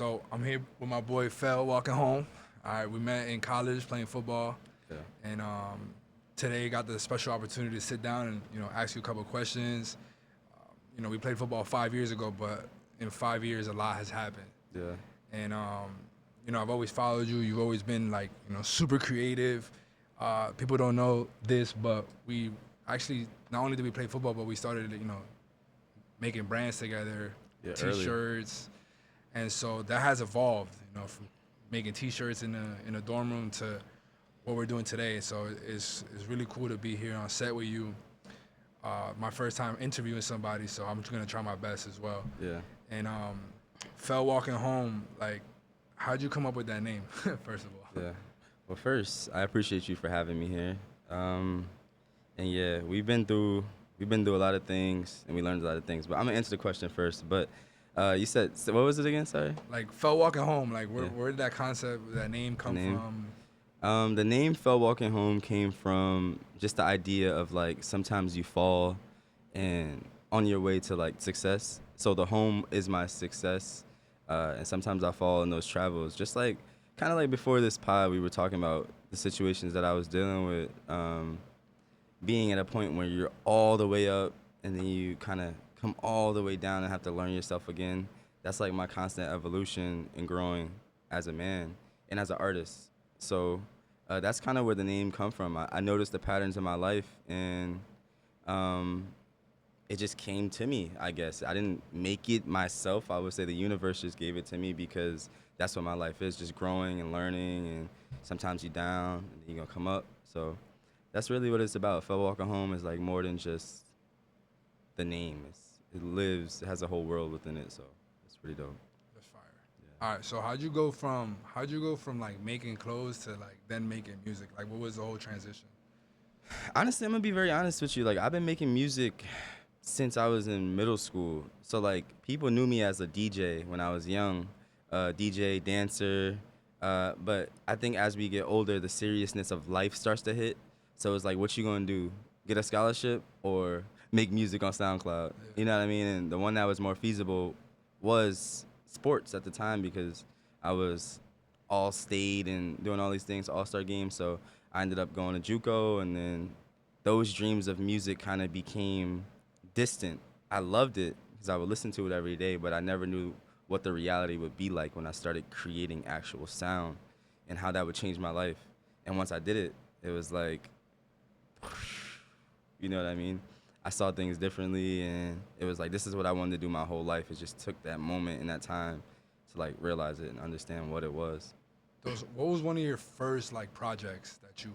So I'm here with my boy Fel walking home. All right, we met in college playing football, Yeah. and today got the special opportunity to sit down and ask you a couple of questions. We played football 5 years ago, but in 5 years a lot has happened. Yeah. And I've always followed you. You've always been like super creative. People don't know this, but we actually not only did we play football, but we started making brands together, Yeah. Early. T-shirts, and so that has evolved. From making T-shirts in a dorm room to what we're doing today. So it's really cool to be here on set with you. My first time interviewing somebody, so I'm just gonna try my best as well. Yeah. And Fell walking home, like, how'd you come up with that name? First of all. Yeah. Well, first, I appreciate you for having me here. And yeah, we've been through a lot of things, and we learned a lot of things. But I'm gonna answer the question first. But you said, so what was it again? Sorry. Like Fell walking home, like Yeah. where did that concept, that name come name? from? The name "Fell Walking Home" came from just the idea of like sometimes you fall, and on your way to like success. So the home is my success, and sometimes I fall in those travels. Just like kind of like before this pod, we were talking about the situations that I was dealing with, being at a point where you're all the way up, and then you kind of come all the way down and have to learn yourself again. That's like my constant evolution and growing as a man and as an artist. So that's kind of where the name come from. I noticed the patterns in my life, and um, it just came to me, I guess. I didn't make it myself. I would say the universe just gave it to me because that's what my life is, just growing and learning, and sometimes you're down, and then you're going to come up. So that's really what it's about. Fell Walking Home is like more than just the name. It has a whole world within it, so it's pretty dope. That's fire. All right, so how'd you go from like making clothes to like then making music? Like, what was the whole transition? Honestly, I'm gonna be very honest with you. Like, I've been making music since I was in middle school. So like, people knew me as a DJ when I was young, DJ, dancer. But I think as we get older, the seriousness of life starts to hit. So it's like, what you gonna do? Get a scholarship or make music on SoundCloud? You know what I mean? And the one that was more feasible was sports at the time because I was all state and doing all these things, all-star games. So I ended up going to JUCO, and then those dreams of music kind of became distant. I loved it because I would listen to it every day, but I never knew what the reality would be like when I started creating actual sound and how that would change my life. And once I did it, it was like, you know what I mean? I saw things differently, and it was like, this is what I wanted to do my whole life. It just took that moment and that time to like realize it and understand what it was. What was one of your first like projects that you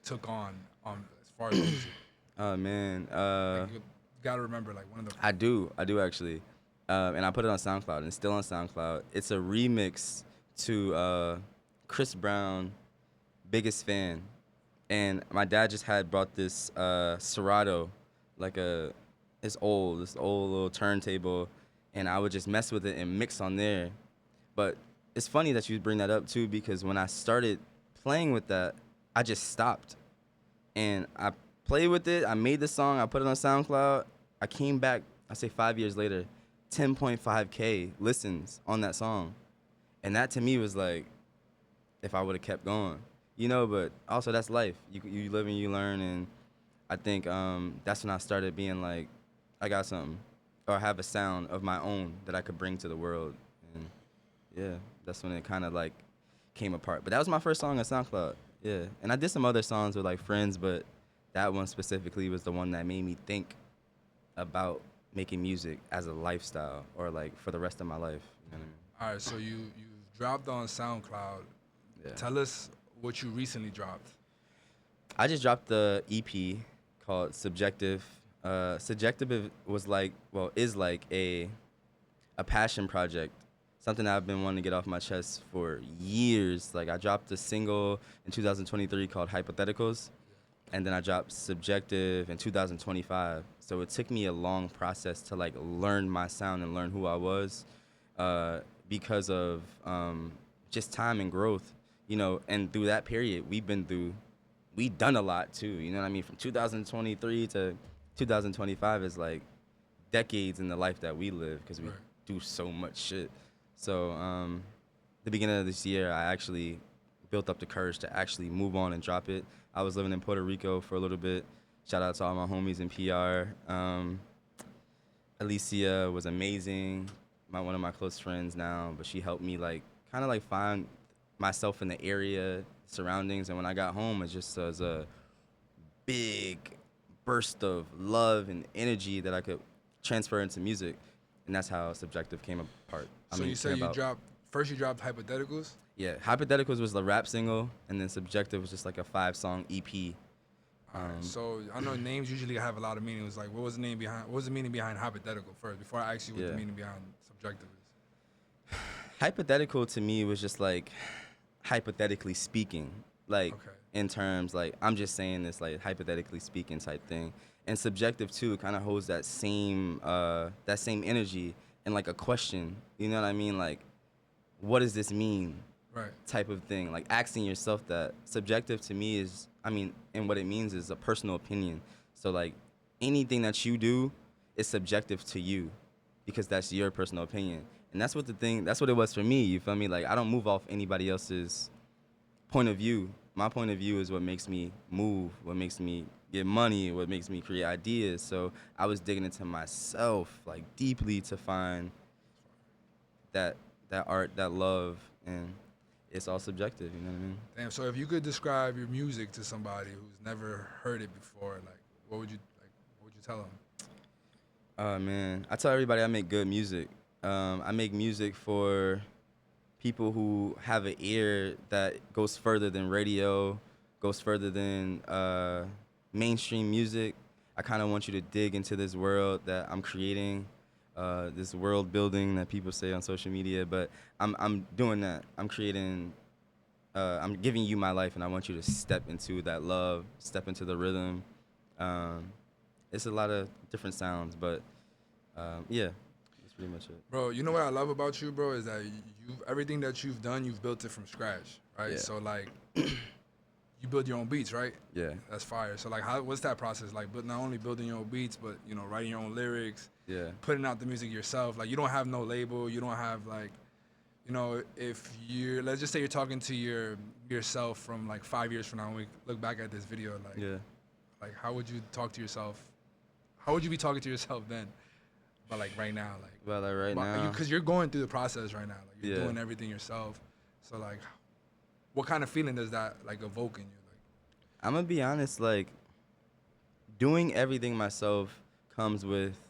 took on as far as music? Oh man, Like, you gotta remember like one of the. I do actually, and I put it on SoundCloud, and it's still on SoundCloud. It's a remix to Chris Brown, "Biggest Fan," and my dad just had brought this Serato, like this old little turntable, and I would just mess with it and mix on there. But it's funny that you bring that up too, because when I started playing with that, I just stopped and I played with it. I made the song. I put it on SoundCloud. I came back, I say 5 years later, 10.5K listens on that song. And that to me was like, if I would have kept going, but also that's life. You live and you learn. And I think that's when I started being like, I got something, or I have a sound of my own that I could bring to the world. And yeah, that's when it kind of like came apart. But that was my first song on SoundCloud. Yeah, and I did some other songs with like friends, but that one specifically was the one that made me think about making music as a lifestyle or like for the rest of my life. You know what All right, so you dropped on SoundCloud. I mean? Yeah. Tell us what you recently dropped. I just dropped the EP called Subjective. Subjective is like a passion project, something I've been wanting to get off my chest for years. Like I dropped a single in 2023 called Hypotheticals, and then I dropped Subjective in 2025. So it took me a long process to like learn my sound and learn who I was, because of just time and growth, And through that period, we done a lot too. You know what I mean? From 2023 to 2025 is like decades in the life that we live because we Right. do so much shit. So the beginning of this year, I actually built up the courage to actually move on and drop it. I was living in Puerto Rico for a little bit. Shout out to all my homies in PR. Alicia was amazing, one of my close friends now, but she helped me like kind of like find myself in the area, surroundings, and when I got home, it just was a big burst of love and energy that I could transfer into music, and that's how Subjective came apart. So you said you dropped Hypotheticals? Yeah, Hypotheticals was the rap single, and then Subjective was just like a 5-song EP. All right, so I know names usually have a lot of meaning. It was like, what was the meaning behind hypothetical first, before I ask you what the meaning behind subjective is? Hypothetical to me was just like hypothetically speaking, like in terms like I'm just saying this like hypothetically speaking type thing. And subjective too kind of holds that same energy and like a question. You know what I mean? Like, what does this mean? Right. Type of thing. Like asking yourself that. Subjective to me is, and what it means is a personal opinion. So like anything that you do is subjective to you because that's your personal opinion. And that's what it was for me, you feel me? Like I don't move off anybody else's point of view. My point of view is what makes me move, what makes me get money, what makes me create ideas. So I was digging into myself like deeply to find that art, that love, and it's all subjective, you know what I mean? Damn. So if you could describe your music to somebody who's never heard it before, like, what would you tell them? Man, I tell everybody I make good music. I make music for people who have an ear that goes further than radio, goes further than mainstream music. I kind of want you to dig into this world that I'm creating, this world building that people say on social media. But I'm doing that. I'm creating. I'm giving you my life, and I want you to step into that love, step into the rhythm. It's a lot of different sounds, but yeah. Pretty much it. Bro, you know what I love about you, bro, is that everything that you've done, you've built it from scratch, right? Yeah. So like, you build your own beats, right? Yeah. That's fire. So like, what's that process like? But not only building your own beats, but writing your own lyrics, putting out the music yourself. Like you don't have no label, you don't have like, if let's just say you're talking to yourself from like 5 years from now, and we look back at this video, like how would you talk to yourself? How would you be talking to yourself then? But like right now, now, because you're going through the process right now, like you're doing everything yourself. So like, what kind of feeling does that like evoke in you? Like, I'm gonna be honest, like doing everything myself comes with,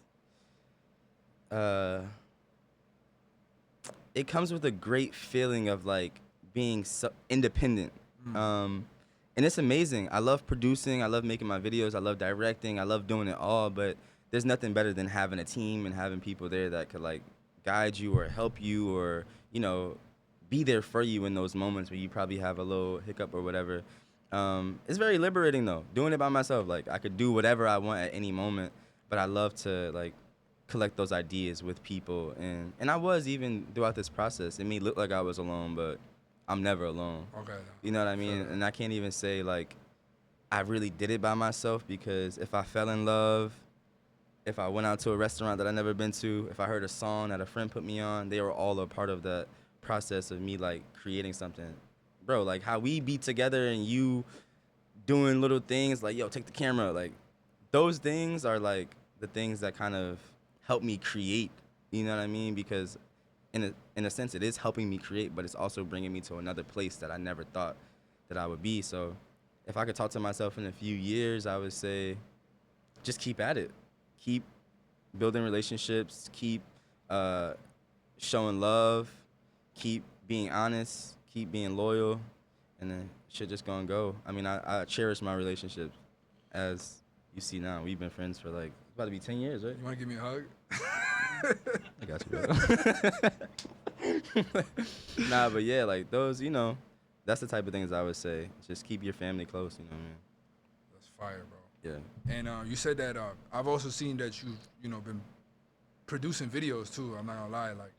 it comes with a great feeling of like being independent, and it's amazing. I love producing, I love making my videos, I love directing, I love doing it all, but there's nothing better than having a team and having people there that could like guide you or help you or, be there for you in those moments where you probably have a little hiccup or whatever. It's very liberating though, doing it by myself. Like I could do whatever I want at any moment, but I love to like collect those ideas with people. And I was even throughout this process. It may look like I was alone, but I'm never alone. Okay. You know what I mean? And I can't even say like I really did it by myself because if I fell in love, if I went out to a restaurant that I never been to, if I heard a song that a friend put me on, they were all a part of that process of me like creating something. Bro, like how we be together and you doing little things like, yo, take the camera. Like those things are like the things that kind of help me create, you know what I mean? Because in a sense it is helping me create, but it's also bringing me to another place that I never thought that I would be. So if I could talk to myself in a few years, I would say just keep at it. Keep building relationships, keep showing love, keep being honest, keep being loyal, and then shit just gonna go. I mean, I cherish my relationships. As you see now, we've been friends for like, it's about to be 10 years, right? You want to give me a hug? I got you, bro. Nah, but yeah, like those, that's the type of things I would say. Just keep your family close, you know what I mean? That's fire, bro. Yeah. And you said that I've also seen that you've been producing videos too. I'm not gonna lie, like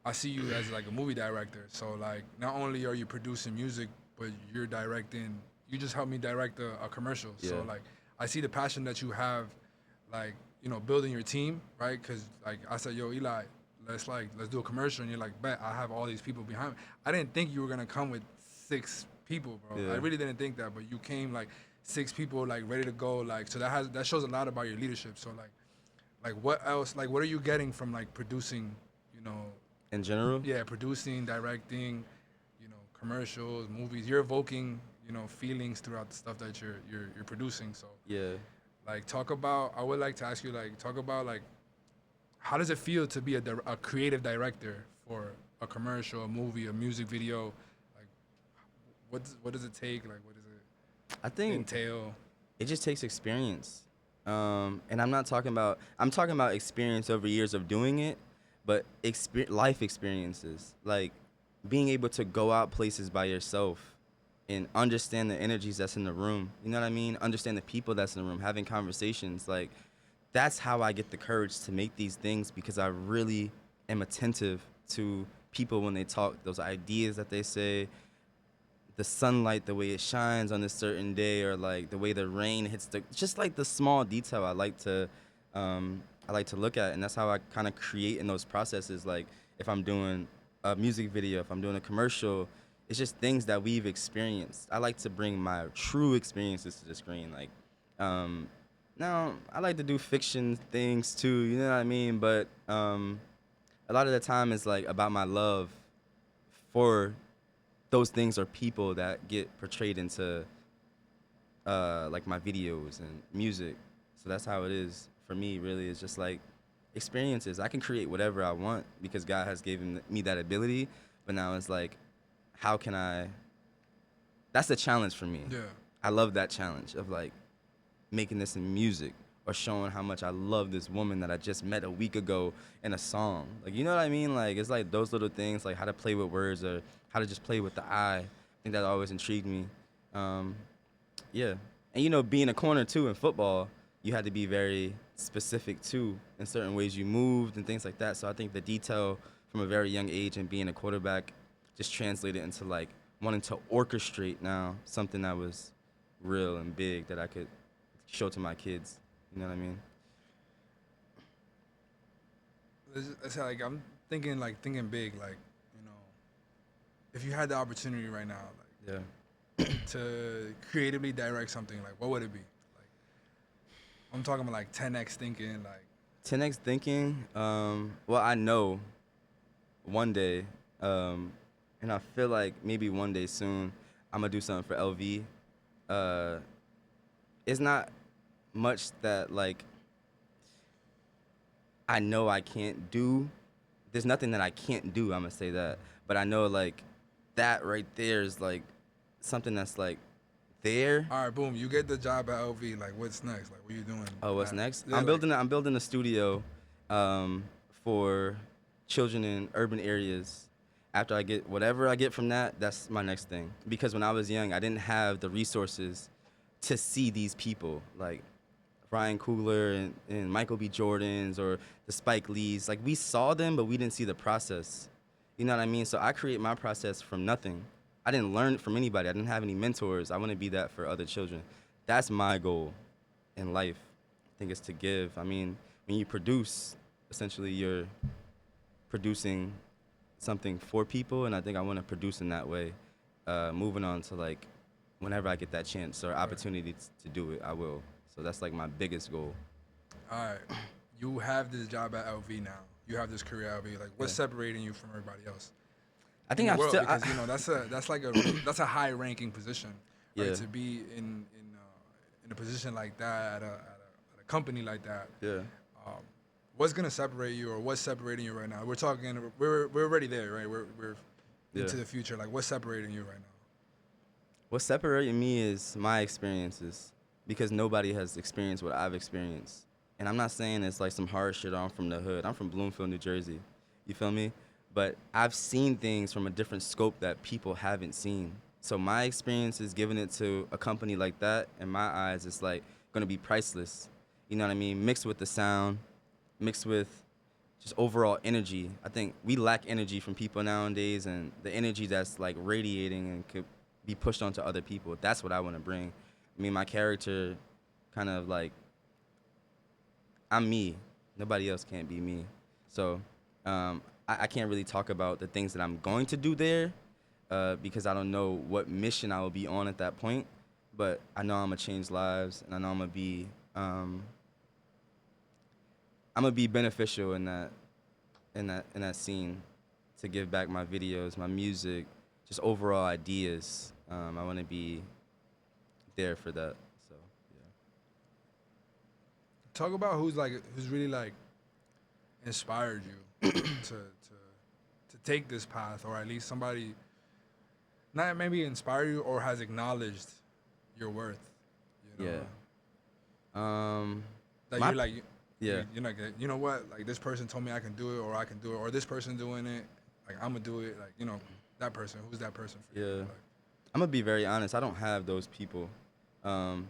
I see you as like a movie director. So like not only are you producing music, but you're directing. You just helped me direct a commercial. Yeah. So like I see the passion that you have, like building your team, right? Because like I said, yo, Eli, let's do a commercial, and you're like, bet I have all these people behind me. I didn't think you were gonna come with 6 people, bro. I Yeah. really didn't think that, but you came like 6 people, like ready to go, like so that shows a lot about your leadership. So like what else? Like what are you getting from like producing? You know, In general, yeah, producing, directing, commercials, movies. You're evoking, feelings throughout the stuff that you're producing. So yeah. like talk about. I would like to ask you like talk about like how does it feel to be a creative director for a commercial, a movie, a music video? Like what does it take? Like what does it I think entail? it just takes experience. And I'm talking about experience over years of doing it, but life experiences, like being able to go out places by yourself and understand the energies that's in the room. You know what I mean? Understand the people that's in the room, having conversations. Like, that's how I get the courage to make these things, because I really am attentive to people when they talk, those ideas that they say, the sunlight, the way it shines on a certain day, or like the way the rain hits just like the small detail I like to look at. And that's how I kind of create in those processes. Like if I'm doing a music video, if I'm doing a commercial, it's just things that we've experienced. I like to bring my true experiences to the screen. Like, now I like to do fiction things too, you know what I mean? But a lot of the time it's like about my love for those things or people that get portrayed into like my videos and music. So that's how it is for me. Really, it's just like experiences. I can create whatever I want because God has given me that ability. But now it's like, how can I? That's the challenge for me. Yeah. I love that challenge of like making this in music or showing how much I love this woman that I just met a week ago in a song. Like, you know what I mean? Like, it's like those little things, like how to play with words or how to just play with the eye. I think that always intrigued me. Yeah. And, being a corner, too, in football, you had to be very specific, too, in certain ways you moved and things like that. So I think the detail from a very young age and being a quarterback just translated into, like, wanting to orchestrate now something that was real and big that I could show to my kids. You know what I mean? It's like I'm thinking big, like if you had the opportunity right now, like Yeah. to creatively direct something, like what would it be? Like I'm talking about like 10x thinking, like 10x thinking. Well, I know one day, and I feel like maybe one day soon, I'm gonna do something for LV. It's not much that like I know I can't do. There's nothing that I can't do. I'm gonna say that, but I know like that right there is like something that's like there. all right, boom, you get the job at LV. Like what's next? Like what are you doing? Oh, what's next? Yeah, I'm building a studio for children in urban areas. After I get whatever I get from that, that's my next thing. Because when I was young, I didn't have the resources to see these people like Ryan Coogler and Michael B. Jordans or the Spike Lees. Like we saw them, but we didn't see the process. You know what I mean? So I create my process from nothing. I didn't learn it from anybody. I didn't have any mentors. I want to be that for other children. That's my goal in life. I think it's to give. I mean, when you produce, essentially you're producing something for people, and I think I want to produce in that way. Moving on to like, whenever I get that chance or opportunity to do it, I will. So that's like my biggest goal. all right, you have this job at LV now. You have this career at LV. Like what's separating you from everybody else? I think In I'm the world, still. because that's like that's a high ranking position, right? Yeah. To be in a position like that at a company like that. Yeah. What's gonna separate you, or what's separating you right now? We're already there, right? We're into the future. Like what's separating you right now? What's separating me is my experiences, because nobody has experienced what I've experienced. And I'm not saying it's like some hard shit. I'm from the hood. I'm from Bloomfield, New Jersey. You feel me? But I've seen things from a different scope that people haven't seen. So my experience is giving it to a company like that, in my eyes, it's like gonna be priceless. You know what I mean? Mixed with the sound, mixed with just overall energy. I think we lack energy from people nowadays, and the energy that's like radiating and could be pushed onto other people. That's what I want to bring. I mean, my character kind of like, I'm me. Nobody else can't be me. So I can't really talk about the things that I'm going to do there because I don't know what mission I will be on at that point. But I know I'm gonna change lives, and I know I'm gonna be beneficial in that scene to give back my videos, my music, just overall ideas. I want to be there for that. So yeah. Talk about who's really like inspired you to take this path, or at least somebody not maybe inspire you or has acknowledged your worth. You know, Yeah. Um, that my you're like yeah. you're like you know what, like this person told me I can do it, or I can do it, or this person doing it, like I'm gonna do it. Like that person. Who's that person for you? Yeah. Like, I'm gonna be very honest. I don't have those people. Um,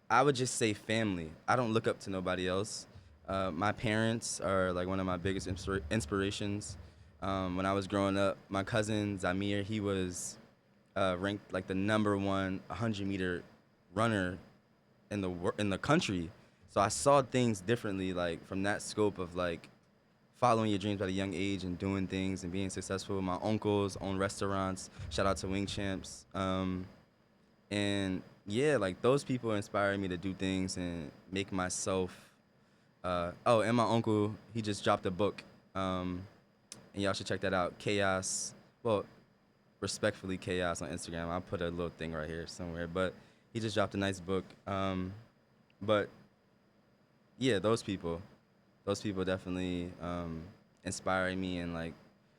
I would just say family. I don't look up to nobody else. My parents are like one of my biggest inspirations. When I was growing up, my cousin Zamir, he was ranked like the number one 100-meter runner in the country. So I saw things differently, like from that scope of like following your dreams at a young age and doing things and being successful. My uncles own restaurants. Shout out to Wing Champs. And yeah, like those people inspired me to do things and make myself. Oh, and my uncle, he just dropped a book, and y'all should check that out. Chaos. Well, respectfully, Chaos on Instagram. I'll put a little thing right here somewhere. But he just dropped a nice book. But yeah, those people definitely inspire me and like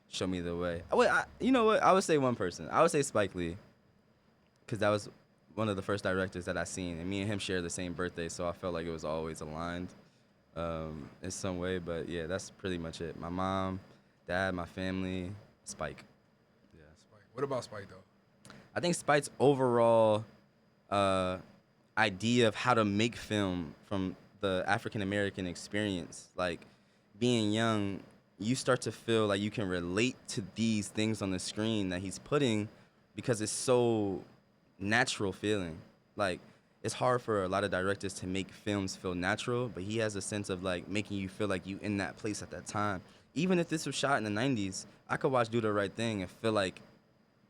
show me the way. Wait, you know what? I would say one person. I would say Spike Lee, because that was one of the first directors that I seen, and me and him share the same birthday, so I felt like it was always aligned in some way. But yeah, that's pretty much it. My mom, dad, my family, Spike. Yeah. Spike. What about Spike though? I think Spike's overall uh, idea of how to make film from the African American experience, like being young, you start to feel like you can relate to these things on the screen that he's putting because it's so natural feeling. Like it's hard for a lot of directors to make films feel natural, but he has a sense of like making you feel like you in that place at that time. Even if this was shot in the 90s, I could watch Do the Right Thing and feel like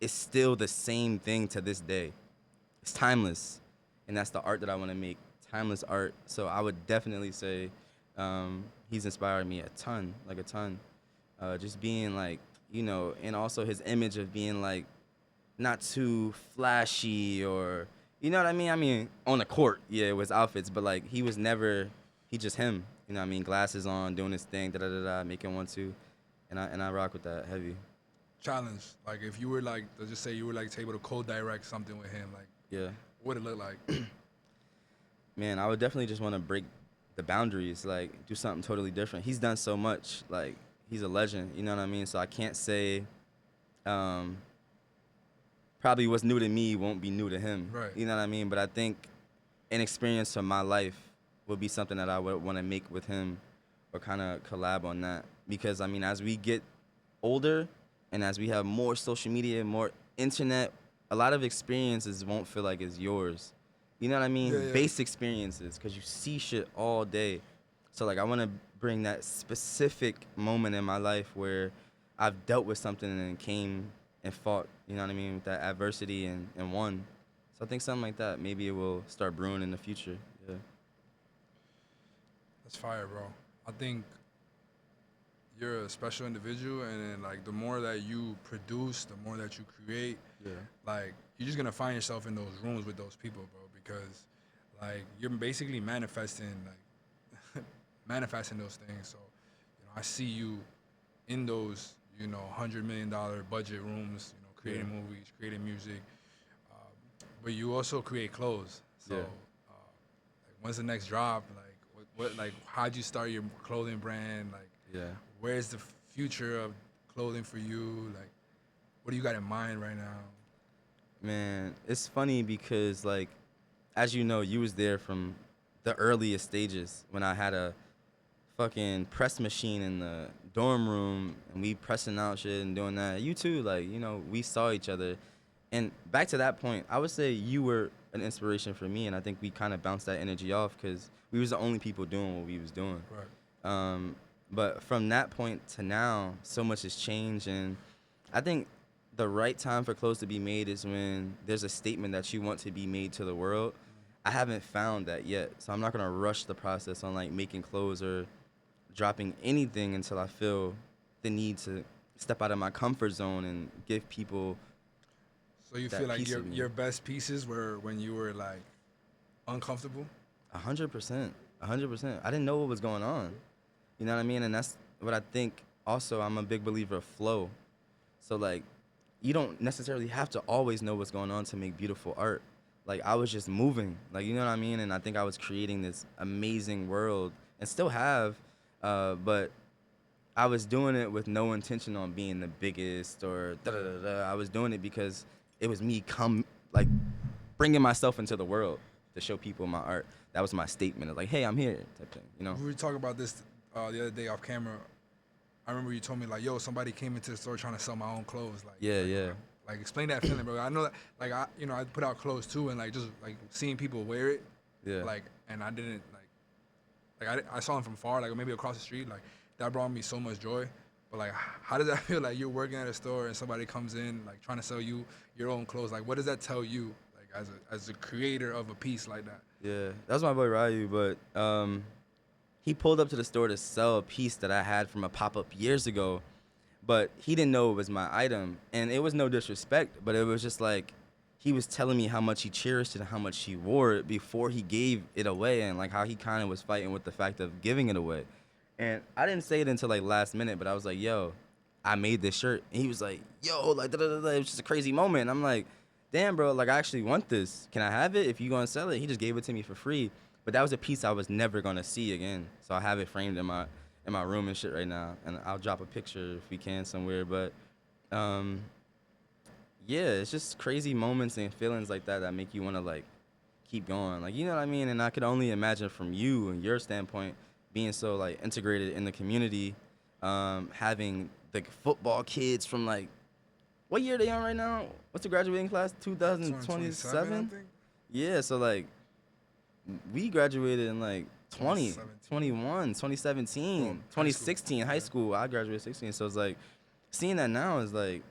it's still the same thing to this day. It's timeless, and that's the art that I want to make. Timeless art. So I would definitely say he's inspired me a ton, like a ton. Just being like, and also his image of being like not too flashy or, you know what I mean? I mean, on the court, yeah, it was outfits, but like he was never, he just him. You know what I mean? Glasses on, doing his thing, da da da da, making 1-2, and I rock with that heavy. Challenge. Like if you were like, let's just say you were like able to co-direct something with him, like Yeah. what would it look like? Man, I would definitely just want to break the boundaries, like do something totally different. He's done so much, like he's a legend, you know what I mean? So I can't say probably what's new to me won't be new to him. Right. You know what I mean? But I think an experience from my life would be something that I would want to make with him or kind of collab on that. Because, I mean, as we get older and as we have more social media, more internet, a lot of experiences won't feel like it's yours. You know what I mean? Yeah, yeah. Base experiences, because you see shit all day. So, like, I want to bring that specific moment in my life where I've dealt with something and came and fought, you know what I mean, with that adversity and won. So I think something like that, maybe it will start brewing in the future. Yeah. That's fire, bro. I think you're a special individual, and then like the more that you produce, the more that you create, Yeah. like you're just gonna find yourself in those rooms with those people, bro, because like you're basically manifesting manifesting those things. So, I see you in those, $100 million budget rooms, creating movies, creating music, but you also create clothes. So, Yeah. like, when's the next drop? Like, what, like, how'd you start your clothing brand? Like, Yeah. where's the future of clothing for you? Like, what do you got in mind right now? Man, it's funny because, like, as you know, you was there from the earliest stages when I had a fucking press machine in the dorm room and we pressing out shit and doing that. You too, like, we saw each other. And back to that point, I would say you were an inspiration for me, and I think we kind of bounced that energy off because we was the only people doing what we was doing. Right. But from that point to now, so much has changed, and I think the right time for clothes to be made is when there's a statement that you want to be made to the world. I haven't found that yet, so I'm not gonna rush the process on like making clothes or dropping anything until I feel the need to step out of my comfort zone and give people So you feel that like piece of me. your best pieces were when you were like uncomfortable? 100%, 100%. I didn't know what was going on. You know what I mean? And that's what I think. Also, I'm a big believer of flow. So like, you don't necessarily have to always know what's going on to make beautiful art. Like I was just moving, like you know what I mean, and I think I was creating this amazing world, and still have, but I was doing it with no intention on being the biggest or da da da da. I was doing it because it was me like bringing myself into the world to show people my art. That was my statement of like, hey, I'm here type thing, you know? We were talking about this the other day off camera. I remember you told me like, yo, somebody came into the store trying to sell my own clothes. Yeah, yeah. Like explain that feeling, bro. I know that, like I put out clothes too, and like just like seeing people wear it, Yeah. like, and I didn't I saw them from far, like maybe across the street, like that brought me so much joy. But like, how does that feel? Like you're working at a store and somebody comes in like trying to sell you your own clothes. Like, what does that tell you, like as a creator of a piece like that? Yeah, that's my boy Ryu, but he pulled up to the store to sell a piece that I had from a pop-up years ago, but he didn't know it was my item, and it was no disrespect, but it was just like he was telling me how much he cherished it and how much he wore it before he gave it away, and like how he kind of was fighting with the fact of giving it away. And I didn't say it until like last minute, but I was like, yo, I made this shirt. And he was like, yo, like, da, da, da, da. It was just a crazy moment. And I'm like, damn, bro, like, I actually want this. Can I have it if you gonna sell it? He just gave it to me for free. But that was a piece I was never gonna see again. So I have it framed in my room and shit right now. And I'll drop a picture if we can somewhere. But um, yeah, it's just crazy moments and feelings like that that make you wanna like keep going. Like, you know what I mean? And I could only imagine from you and your standpoint being so like integrated in the community, having the football kids from like what year they on right now? What's the graduating class? 2027, I 2027? think. Yeah, so like we graduated in like 20, 2017. 21, 2017, Well, high school. 2016, high Yeah. school. I graduated 16. So it's like seeing that now is like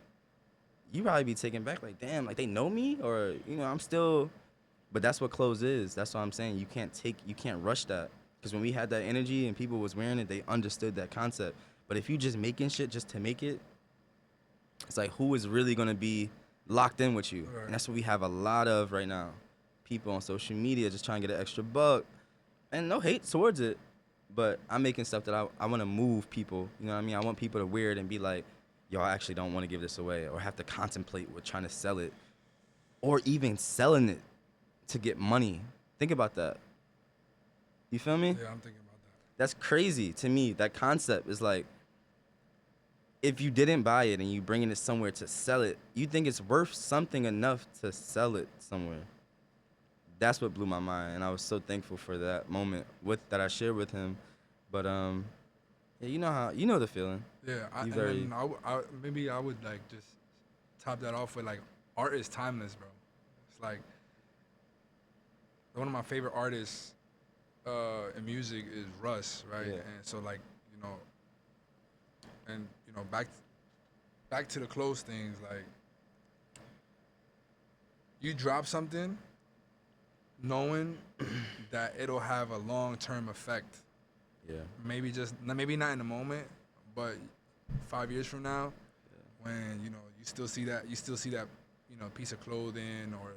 you probably be taken back like damn, like they know me or you know, I'm still but that's what clothes is. That's what I'm saying. You can't rush that. Because when we had that energy and people was wearing it, they understood that concept. But if you just making shit just to make it, it's like who is really gonna be locked in with you? Right. And that's what we have a lot of right now. People on social media just trying to get an extra buck. And no hate towards it. But I'm making stuff that I wanna move people. You know what I mean? I want people to wear it and be like, yo, I actually don't want to give this away or have to contemplate with trying to sell it. Or even selling it to get money. Think about that. You feel me? Yeah, I'm thinking about that. That's crazy to me. That concept is like, if you didn't buy it and you bringing it somewhere to sell it, you think it's worth something enough to sell it somewhere. That's what blew my mind, and I was so thankful for that moment with that I shared with him. But yeah, you know the feeling. Yeah, You and very then maybe I would like just top that off with like art is timeless, bro. It's like one of my favorite artists in music is Russ, right? Yeah. And so like you know, and you know back to the close things, like you drop something knowing that it'll have a long term effect. yeah. Maybe not in the moment, but 5 years from now, when you still see that piece of clothing, or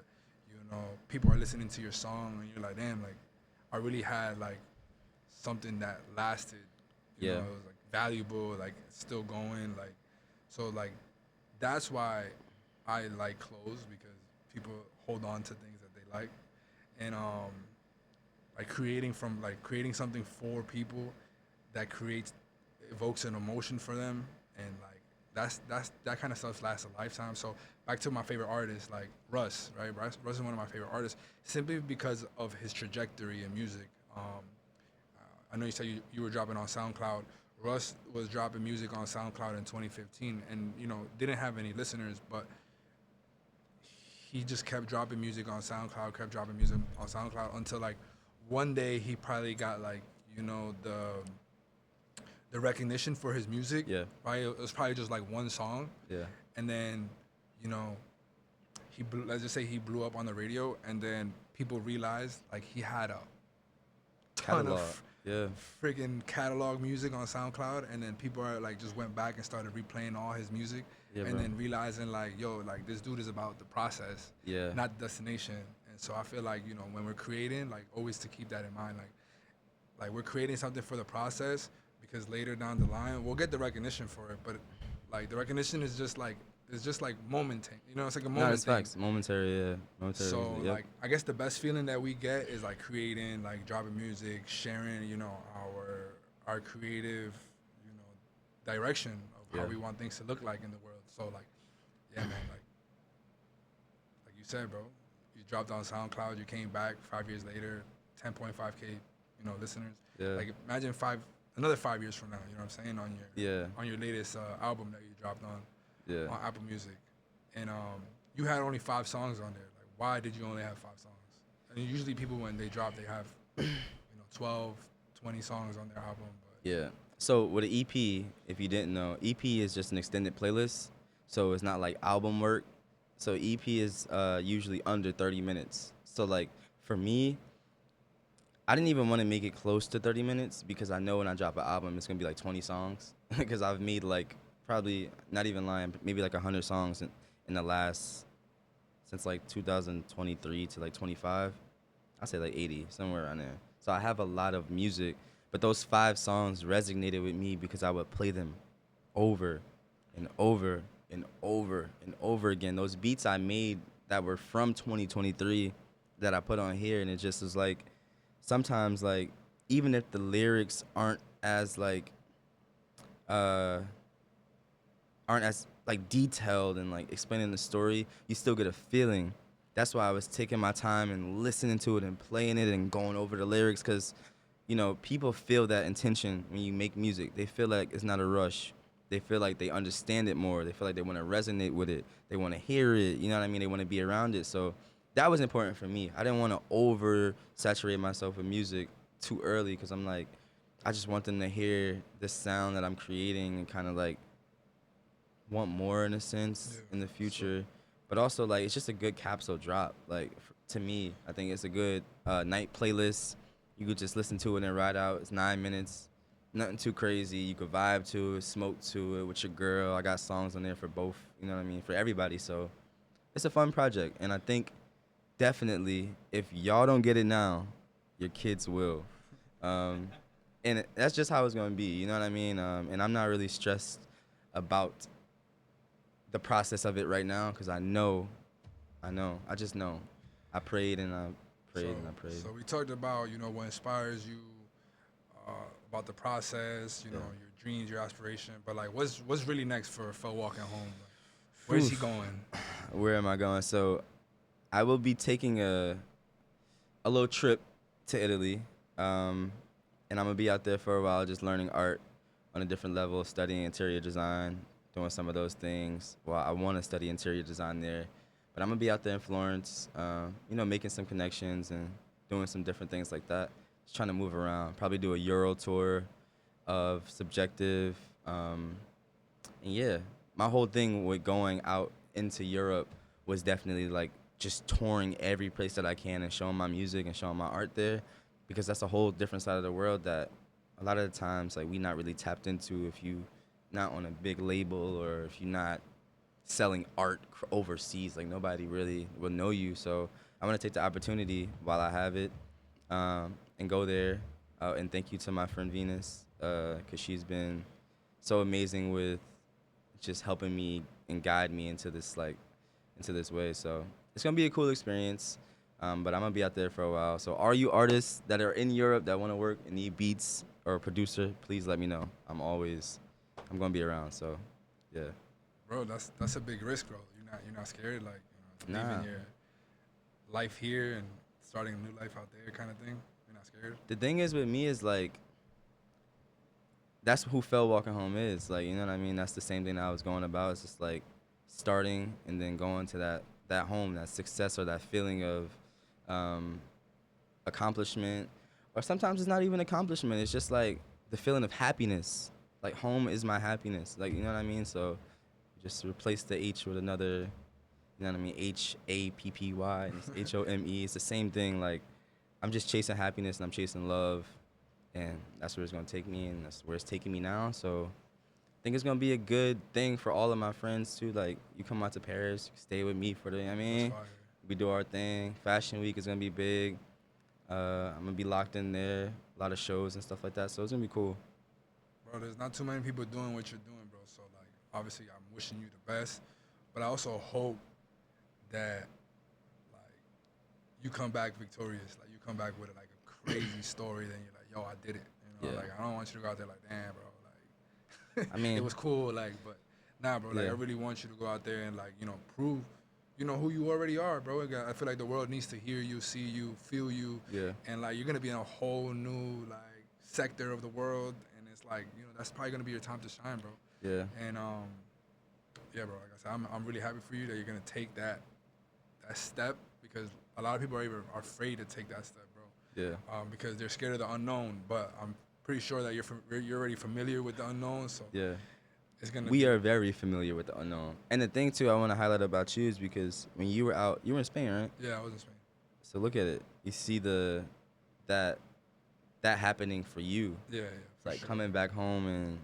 people are listening to your song, and you're like, damn, like I really had like something that lasted. Yeah. It was like valuable, like it's still going, like so like that's why I like clothes, because people hold on to things that they like, and like creating something for people that evokes an emotion for them, and like that kind of stuff lasts a lifetime. So back to my favorite artist, like Russ, right? Russ is one of my favorite artists simply because of his trajectory in music. I know you said you were dropping on SoundCloud. Russ was dropping music on SoundCloud in 2015, and didn't have any listeners, but he just kept dropping music on SoundCloud, until like one day he probably got like the the recognition for his music. Yeah. Right, it was probably just like one song, Yeah. and then, you know, let's just say he blew up on the radio, and then people realized like he had a ton Catalog. of Yeah. freaking catalog music on SoundCloud, and then people are like just went back and started replaying all his music, Yeah, and bro. then realizing like, yo, like this dude is about the process, Yeah. not the destination. And so I feel like, you know, when we're creating, like always to keep that in mind, like we're creating something for the process, because later down the line we'll get the recognition for it, but like the recognition is just like, it's just like momenting, you know, it's like a No, moment it's thing. facts. Momentary, yeah. Momentary. So Yep. like I guess the best feeling that we get is like creating, like dropping music, sharing, you know, our creative, you know, direction of how Yeah. we want things to look like in the world. So like, yeah, man, like you said, bro, you dropped on SoundCloud, you came back 5 years later, 10.5K, you know, listeners. Yeah. Like imagine another 5 years from now, you know what I'm saying, Yeah. on your latest album that you dropped on Yeah. Apple Music, and you had only 5 songs on there. Like, why did you only have 5 songs? I mean, usually people when they drop, they have, you know, 12, 20 songs on their album. But Yeah. So with an EP, if you didn't know, EP is just an extended playlist. So it's not like album work. So EP is usually under 30 minutes. So like for me, I didn't even want to make it close to 30 minutes because I know when I drop an album, it's gonna be like 20 songs. Because I've made like probably, not even lying, maybe like 100 songs in the last, since like 2023 to like 25. I say like 80, somewhere around there. So I have a lot of music, but those 5 songs resonated with me because I would play them over and over and over and over again. Those beats I made that were from 2023 that I put on here, and it just was like, sometimes like, even if the lyrics aren't as like, aren't as like detailed and like explaining the story, you still get a feeling. That's why I was taking my time and listening to it and playing it and going over the lyrics, because, you know, people feel that intention when you make music. They feel like it's not a rush. They feel like they understand it more. They feel like they want to resonate with it. They want to hear it. You know what I mean? They want to be around it. So that was important for me. I didn't want to oversaturate myself with music too early, because I'm like, I just want them to hear the sound that I'm creating and kind of like want more in a sense in the future. But also, like, it's just a good capsule drop. Like, to me, I think it's a good night playlist. You could just listen to it and ride out. It's 9 minutes, nothing too crazy. You could vibe to it, smoke to it with your girl. I got songs on there for both, you know what I mean, for everybody. So it's a fun project. And I think definitely, if y'all don't get it now, your kids will. And that's just how it's going to be, you know what I mean? And I'm not really stressed about the process of it right now, because I just know. I prayed and I prayed and I prayed. So we talked about, you know, what inspires you, about the process, you know, your dreams, your aspiration. But like, what's really next for Phil walking home? Like, where's he going? Where am I going? So I will be taking a little trip to Italy, and I'm gonna be out there for a while, just learning art on a different level, studying interior design, doing some of those things. Well, I want to study interior design there, but I'm gonna be out there in Florence, you know, making some connections and doing some different things like that. Just trying to move around. Probably do a Euro tour of Subjective, and yeah, my whole thing with going out into Europe was definitely like just touring every place that I can and showing my music and showing my art there, because that's a whole different side of the world that a lot of the times like we not really tapped into if you not on a big label or if you're not selling art overseas. Like, nobody really will know you. So I want to take the opportunity while I have it, and go there. And thank you to my friend Venus, because she's been so amazing with just helping me and guide me into this way. So it's gonna be a cool experience. But I'm gonna be out there for a while. So are you artists that are in Europe that want to work and need beats or a producer, please let me know. I'm gonna be around. So yeah. Bro, that's a big risk, bro. You're not scared, like, you know, Nah. leaving your life here and starting a new life out there, kind of thing. You're not scared. The thing is with me is like, that's who Fell Walking Home is. Like, you know what I mean? That's the same thing that I was going about. It's just like starting and then going to that home, that success, or that feeling of accomplishment. Or sometimes it's not even accomplishment. It's just like the feeling of happiness. like home is my happiness. Like, you know what I mean? So just replace the H with another, you know what I mean? HAPPY and it's HOME. It's the same thing. Like, I'm just chasing happiness and I'm chasing love, and that's where it's gonna take me, and that's where it's taking me now. So I think it's gonna be a good thing for all of my friends too. Like, you come out to Paris, stay with me for the, you know what I That's mean? fire. We do our thing. Fashion Week is gonna be big. I'm gonna be locked in there, a lot of shows and stuff like that. So it's gonna be cool. Bro, there's not too many people doing what you're doing, bro. So like, obviously, I'm wishing you the best, but I also hope that like you come back victorious. Like you come back with like a crazy story. Then you're like, yo, I did it. You know, Yeah. like I don't want you to go out there like, damn, bro. Like I mean, it was cool, like, but nah, bro. Like yeah. I really want you to go out there and like, you know, prove, you know, who you already are, bro. I feel like the world needs to hear you, see you, feel you, Yeah. and like you're gonna be in a whole new like sector of the world, and it's like, you know, that's probably gonna be your time to shine, bro. Yeah. And yeah, bro. Like I said, I'm really happy for you that you're gonna take that step, because a lot of people are afraid to take that step, bro. Yeah. Because they're scared of the unknown. But I'm pretty sure that you're already familiar with the unknown, so Yeah. it's gonna. We are very familiar with the unknown. And the thing too I want to highlight about you is because when you were out, you were in Spain, right? Yeah, I was in Spain. So look at it. You see that happening for you. Yeah, yeah. It's like sure. coming back home and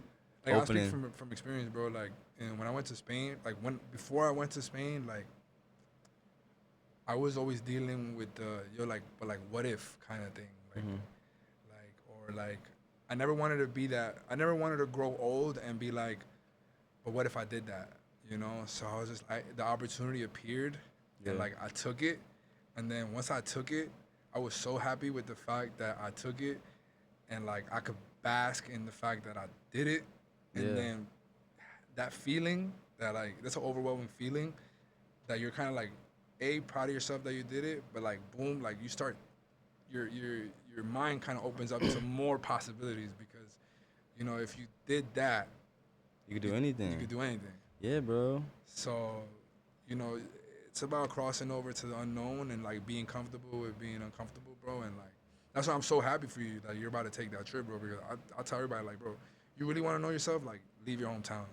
Like I opening. speak from experience, bro. Like, and when I went to Spain, like before I went to Spain, like I was always dealing with the but like what if kind of thing, like I never wanted to be that. I never wanted to grow old and be like, but what if I did that, you know? So I was just the opportunity appeared, and Yeah. like I took it, and then once I took it, I was so happy with the fact that I took it, and like I could bask in the fact that I did it, and Yeah. then that feeling that like that's an overwhelming feeling that you're kind of like proud of yourself that you did it, but like boom, like you start your mind kind of opens up to more possibilities, because you know if you did that, You could do anything. you could do anything. Yeah, bro. So, you know, it's about crossing over to the unknown and like being comfortable with being uncomfortable, bro. And like that's why I'm so happy for you that you're about to take that trip, bro. Because I tell everybody like, bro, you really want to know yourself, like leave your hometown.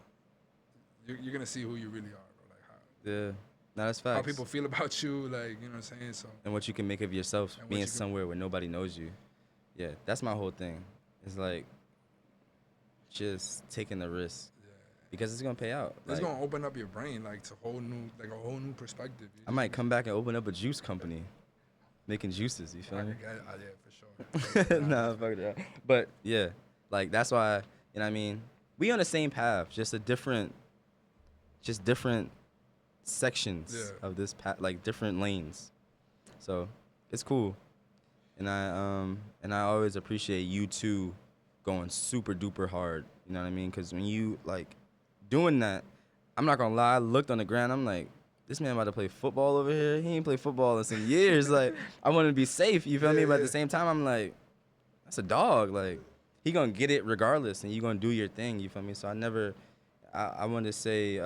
You're gonna see who you really are, bro. Like Yeah. No, that's facts. how people feel about you, like you know what I'm saying. So And what you can make of yourself And what being you can- somewhere where nobody knows you. Yeah, that's my whole thing. It's like just taking the risk yeah, because it's gonna pay out. it's Like, gonna open up your brain like to a whole new perspective. I might come back and open up a juice company, making juices. You feel me? Yeah, for sure. Nah, fuck that. But yeah, like that's why, you know what I mean? We on the same path, just different sections Yeah. of this path, like different lanes. So it's cool, and I always appreciate you too, going super duper hard. You know what I mean? Because when you like doing that, I'm not gonna lie. I looked on the ground. I'm like, this man about to play football over here. He ain't played football in some years. Like, I want to be safe. You feel me? But at the same time, I'm like, that's a dog. Like, he gonna get it regardless, and you gonna do your thing. You feel me? So I want to say,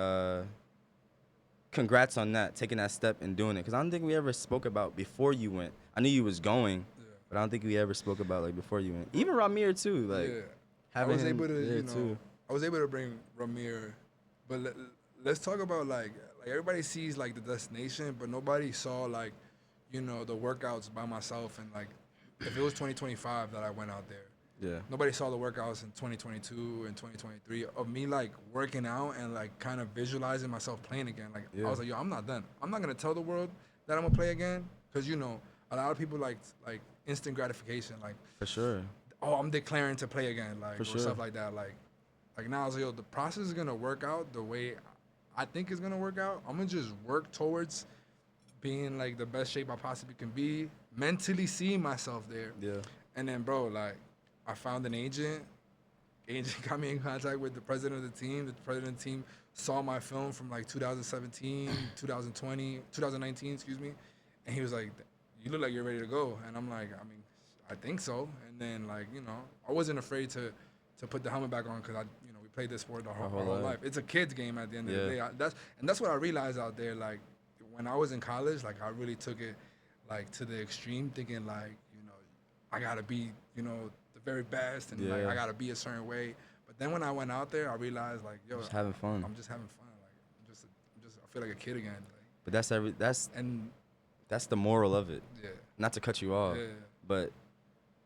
congrats on that, taking that step and doing it. Cause I don't think we ever spoke about before you went. I knew you was going, Yeah. but I don't think we ever spoke about like before you went. Even Ramir too. Like, Yeah. I having was him able to, there you know, too. I was able to bring Ramir, but let's talk about like everybody sees like the destination, but nobody saw like, you know, the workouts by myself, and like if it was 2025 that I went out there, Yeah. nobody saw the workouts in 2022 and 2023 of me like working out and like kind of visualizing myself playing again. Like Yeah. I was like, yo, I'm not done. I'm not gonna tell the world that I'm gonna play again, because you know a lot of people like instant gratification, like, For sure. oh, I'm declaring to play again, like, For or sure. stuff like that. Like now I was like, yo, the process is gonna work out the way I think it's gonna work out. I'm gonna just work towards being like the best shape I possibly can be, mentally seeing myself there. Yeah. And then, bro, like, I found an agent. Agent got me in contact with the president of the team. The president of the team saw my film from like 2017, 2020, 2019, excuse me. And he was like, you look like you're ready to go. And I'm like, I mean, I think so. And then, like, you know, I wasn't afraid to put the helmet back on, because we played this sport our whole whole life. life. It's a kid's game at the end of Yeah. the day. That's what I realized out there. Like, when I was in college, like, I really took it like to the extreme, thinking like, you know, I gotta be, you know, the very best, and like Yeah. I gotta be a certain way. But then when I went out there, I realized like, yo, Just having fun. I'm just having fun. Like I feel like a kid again. Like, But that's and that's the moral of it. yeah, Not to cut you off, yeah, but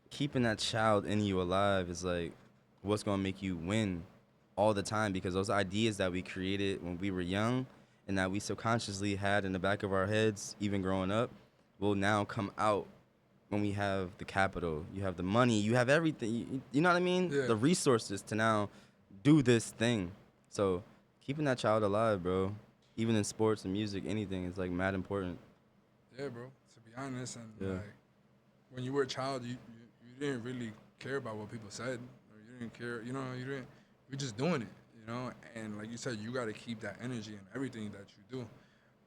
keeping that child in you alive is like what's gonna make you win all the time, because those ideas that we created when we were young and that we subconsciously had in the back of our heads even growing up will now come out when we have the capital, you have the money, you have everything, you know what I mean, yeah. the resources to now do this thing. So keeping that child alive, bro, even in sports and music, anything, is like mad important. Yeah, bro. To be honest, and Yeah. like when you were a child, you didn't really care about what people said, or you didn't care. You know, you didn't. You're just doing it. You know, and like you said, you got to keep that energy in everything that you do,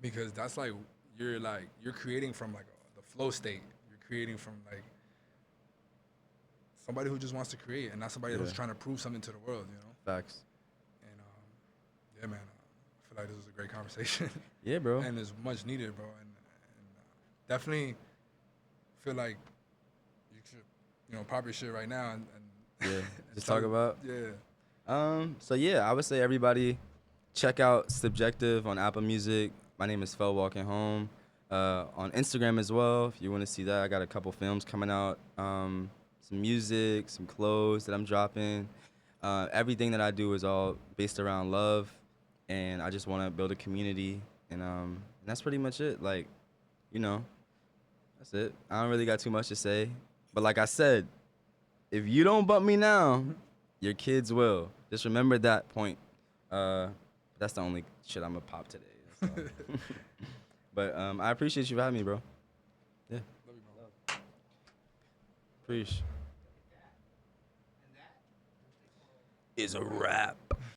because that's like you're creating from like the flow state. You're creating from like somebody who just wants to create, and not somebody Yeah. who's trying to prove something to the world. You know, Facts. and yeah, man. I feel like this was a great conversation. Yeah, bro. And it's much needed, bro. And definitely feel like you should, pop your shit right now and Yeah. and Just tell- talk about. Yeah, So yeah, I would say everybody check out Subjective on Apple Music. My name is Fel Walking Home. On Instagram as well, if you want to see that. I got a couple films coming out, some music, some clothes that I'm dropping. Everything that I do is all based around love, and I just want to build a community, and that's pretty much it. Like, you know, that's it. I don't really got too much to say, but like I said, if you don't bump me now, your kids will. Just remember that point. That's the only shit I'm gonna pop today. So. But I appreciate you for having me, bro. Yeah. love you, bro. Appreciate. Is a wrap.